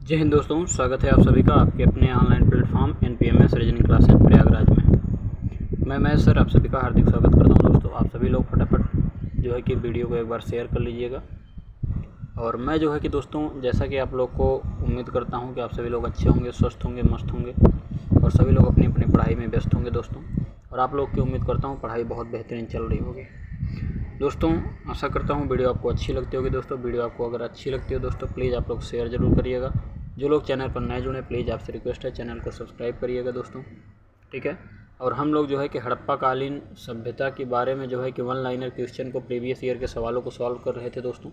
जय हिंद दोस्तों, स्वागत है आप सभी का आपके अपने online platform NPMS reasoning classes Prayagraj में। मैं सर आप सभी का हार्दिक स्वागत करता हूं। दोस्तों आप सभी लोग फटाफट जो है कि वीडियो को एक बार शेयर कर लीजिएगा। और मैं जो है कि दोस्तों जैसा कि आप लोग को उम्मीद करता हूं कि आप सभी लोग अच्छे होंगे, स्वस्थ होंगे, मस्त होंगे और सभी लोग अपनी अपनी पढ़ाई में व्यस्त होंगे दोस्तों। और आप लोग की उम्मीद करता हूँ पढ़ाई बहुत बेहतरीन चल रही होगी दोस्तों। आशा करता हूँ वीडियो आपको अच्छी लगती होगी दोस्तों। वीडियो आपको अगर अच्छी लगती हो दोस्तों प्लीज़ आप लोग शेयर ज़रूर करिएगा। जो लोग चैनल पर नए जुड़े प्लीज़ आपसे रिक्वेस्ट है चैनल को सब्सक्राइब करिएगा दोस्तों, ठीक है। और हम लोग जो है कि हड़प्पा कालीन सभ्यता के बारे में जो है कि 1 लाइनर क्वेश्चन को प्रीवियस ईयर के सवालों को सॉल्व कर रहे थे दोस्तों।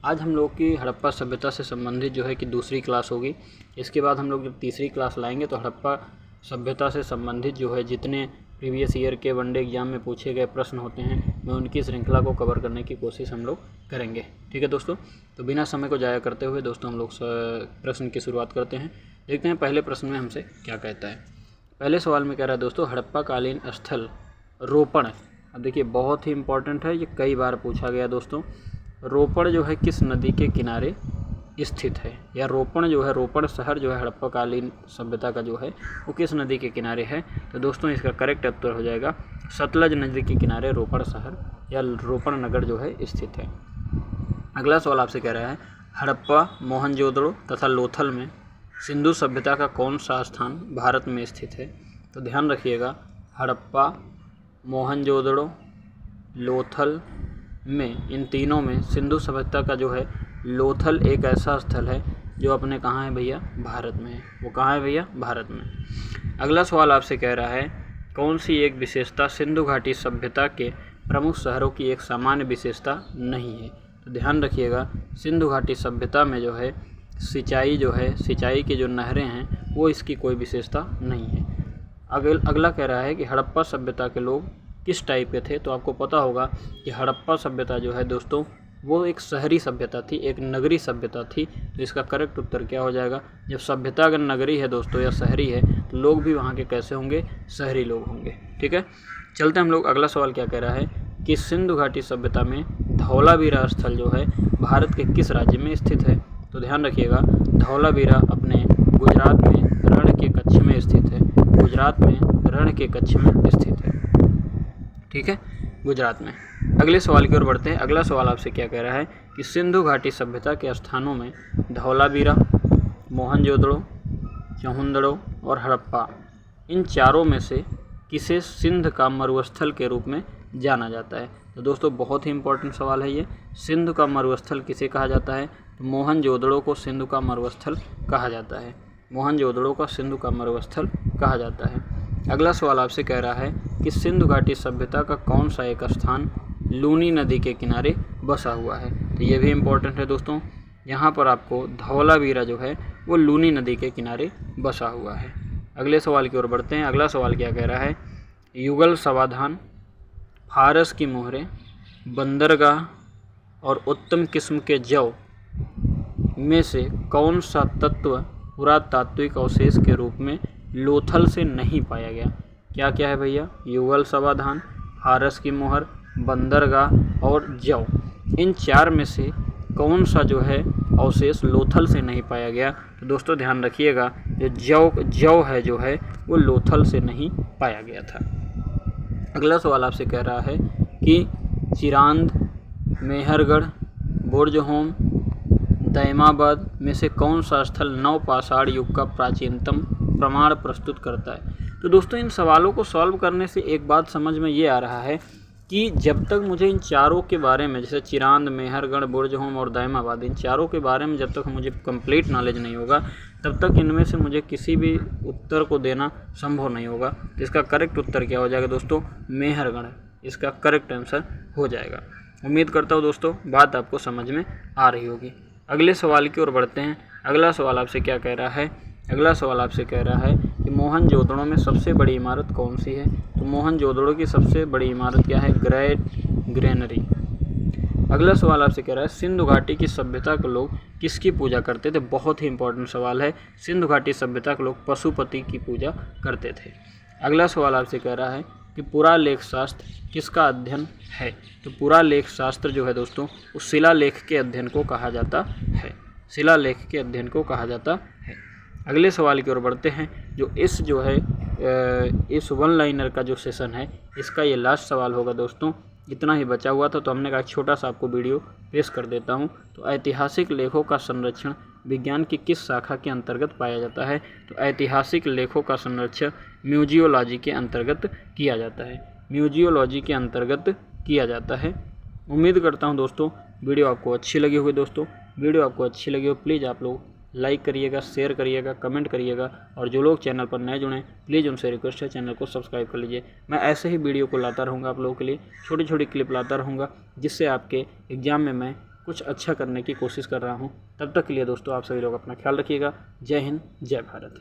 आज हम लोग की हड़प्पा सभ्यता से संबंधित जो है कि दूसरी क्लास होगी। इसके बाद हम लोग जब तीसरी क्लास लाएंगे तो हड़प्पा सभ्यता से संबंधित जो है जितने प्रीवियस ईयर के वनडे एग्जाम में पूछे गए प्रश्न होते हैं मैं उनकी श्रृंखला को कवर करने की कोशिश हम लोग करेंगे, ठीक है दोस्तों। तो बिना समय को ज़ाया करते हुए दोस्तों हम लोग प्रश्न की शुरुआत करते हैं। देखते हैं पहले प्रश्न में हमसे क्या कहता है। पहले सवाल में कह रहा है दोस्तों हड़प्पा कालीन स्थल रोपण। अब देखिए बहुत ही इंपॉर्टेंट है, ये कई बार पूछा गया दोस्तों। रोपण जो है किस नदी के किनारे स्थित है, या रोपण जो है रोपण शहर जो है हड़प्पा कालीन सभ्यता का जो है वो किस नदी के किनारे है। तो दोस्तों इसका करेक्ट उत्तर हो जाएगा सतलज नदी के किनारे रोपण शहर या रोपण नगर जो है स्थित है। अगला सवाल आपसे कह रहा है हड़प्पा, मोहनजोदड़ो तथा लोथल में सिंधु सभ्यता का कौन सा स्थान भारत में स्थित है। तो ध्यान रखिएगा हड़प्पा, मोहनजोदड़ो, लोथल में इन तीनों में सिंधु सभ्यता का जो है लोथल एक ऐसा स्थल है जो अपने कहाँ है भैया, भारत में है। वो कहाँ है भैया, भारत में। अगला सवाल आपसे कह रहा है कौन सी एक विशेषता सिंधु घाटी सभ्यता के प्रमुख शहरों की एक सामान्य विशेषता नहीं है। तो ध्यान रखिएगा सिंधु घाटी सभ्यता में जो है सिंचाई जो है, सिंचाई की जो नहरें हैं वो इसकी कोई विशेषता नहीं है। अगला कह रहा है कि हड़प्पा सभ्यता के लोग किस टाइप के थे। तो आपको पता होगा कि हड़प्पा सभ्यता जो है दोस्तों वो एक शहरी सभ्यता थी, एक नगरी सभ्यता थी। तो इसका करेक्ट उत्तर क्या हो जाएगा, जब सभ्यता अगर नगरी है दोस्तों या शहरी है तो लोग भी वहाँ के कैसे होंगे, शहरी लोग होंगे, ठीक है। चलते हम लोग अगला सवाल क्या कह रहा है कि सिंधु घाटी सभ्यता में धौलावीरा स्थल जो है भारत के किस राज्य में स्थित है। तो ध्यान रखिएगा धौलावीरा अपने गुजरात में रण के कच्छ में स्थित है। गुजरात में रण के कच्छ में स्थित है, ठीक है, गुजरात में। अगले सवाल की ओर बढ़ते हैं। अगला सवाल आपसे क्या कह रहा है कि सिंधु घाटी सभ्यता के स्थानों में धौलावीरा, मोहनजोदड़ो, चहुंदड़ो और हड़प्पा इन चारों में से किसे सिंध का मरुस्थल के रूप में जाना जाता है। तो दोस्तों बहुत ही इंपॉर्टेंट सवाल है ये। सिंधु का मरुस्थल किसे कहा जाता है। तो मोहनजोदड़ो को सिंधु का मरुस्थल कहा जाता है। मोहनजोदड़ो का सिंधु का मरुस्थल कहा जाता है। अगला सवाल आपसे कह रहा है कि सिंधु घाटी सभ्यता का कौन सा एक स्थान लूनी नदी के किनारे बसा हुआ है। तो ये भी इम्पोर्टेंट है दोस्तों। यहाँ पर आपको धौलावीरा जो है वो लूनी नदी के किनारे बसा हुआ है। अगले सवाल की ओर बढ़ते हैं। अगला सवाल क्या कह रहा है युगल समाधान, फारस की मोहरें, बंदरगाह और उत्तम किस्म के जौ में से कौन सा तत्व पुरातात्विक अवशेष के रूप में लोथल से नहीं पाया गया। क्या क्या है भैया, युगल समाधान, फारस की मोहर, बंदरगाह और जौ। इन चार में से कौन सा जो है अवशेष लोथल से नहीं पाया गया। तो दोस्तों ध्यान रखिएगा जो जौ है जो है वो लोथल से नहीं पाया गया था। अगला सवाल आपसे कह रहा है कि चिरांद, मेहरगढ़, बुर्जहोम, दैमाबाद में से कौन सा स्थल नवपाषाण युग का प्राचीनतम प्रमाण प्रस्तुत करता है। तो दोस्तों इन सवालों को सॉल्व करने से एक बात समझ में ये आ रहा है कि जब तक मुझे इन चारों के बारे में जैसे चिरांद, मेहरगढ़, बुर्जहोम और दैमाबाद इन चारों के बारे में जब तक मुझे कंप्लीट नॉलेज नहीं होगा तब तक इनमें से मुझे किसी भी उत्तर को देना संभव नहीं होगा। तो इसका करेक्ट उत्तर क्या हो जाएगा दोस्तों, मेहरगढ़ इसका करेक्ट आंसर हो जाएगा। उम्मीद करता हूँ दोस्तों बात आपको समझ में आ रही होगी। अगले सवाल की ओर बढ़ते हैं। अगला सवाल आपसे क्या कह रहा है, अगला सवाल आपसे कह रहा है कि मोहनजोदड़ो में सबसे बड़ी इमारत कौन सी है। तो मोहनजोदड़ो की सबसे बड़ी इमारत क्या है, ग्रेट ग्रेनरी। अगला सवाल आपसे कह रहा है सिंधु घाटी की सभ्यता के लोग किसकी पूजा करते थे। बहुत ही इंपॉर्टेंट सवाल है। सिंधु घाटी सभ्यता के लोग पशुपति की पूजा करते थे। अगला सवाल आपसे कह रहा है कि पुरालेख शास्त्र किसका अध्ययन है। तो पुरालेख शास्त्र जो है दोस्तों उस शिलालेख के अध्ययन को कहा जाता है। शिलालेख के अध्ययन को कहा जाता है। अगले सवाल की ओर बढ़ते हैं। इस वन लाइनर का जो सेशन है इसका ये लास्ट सवाल होगा दोस्तों। इतना ही बचा हुआ था तो हमने कहा छोटा सा आपको वीडियो पेश कर देता हूँ। तो ऐतिहासिक लेखों का संरक्षण विज्ञान की किस शाखा के अंतर्गत पाया जाता है? तो ऐतिहासिक लेखों का संरक्षण म्यूजियोलॉजी के अंतर्गत किया जाता है। म्यूजियोलॉजी के अंतर्गत किया जाता है। उम्मीद करता हूँ दोस्तों वीडियो आपको अच्छी लगी होगी। दोस्तों वीडियो आपको अच्छी लगी हो प्लीज़ आप लोग लाइक करिएगा, शेयर करिएगा, कमेंट करिएगा, और जो लोग चैनल पर नए जुड़े प्लीज़ उनसे रिक्वेस्ट है चैनल को सब्सक्राइब कर लीजिए। मैं ऐसे ही वीडियो को लाता रहूँगा आप लोगों के लिए, छोटी छोटी क्लिप लाता रहूँगा जिससे आपके एग्ज़ाम में मैं कुछ अच्छा करने की कोशिश कर रहा हूँ। तब तक के लिए दोस्तों आप सभी लोग अपना ख्याल रखिएगा। जय हिंद, जय भारत।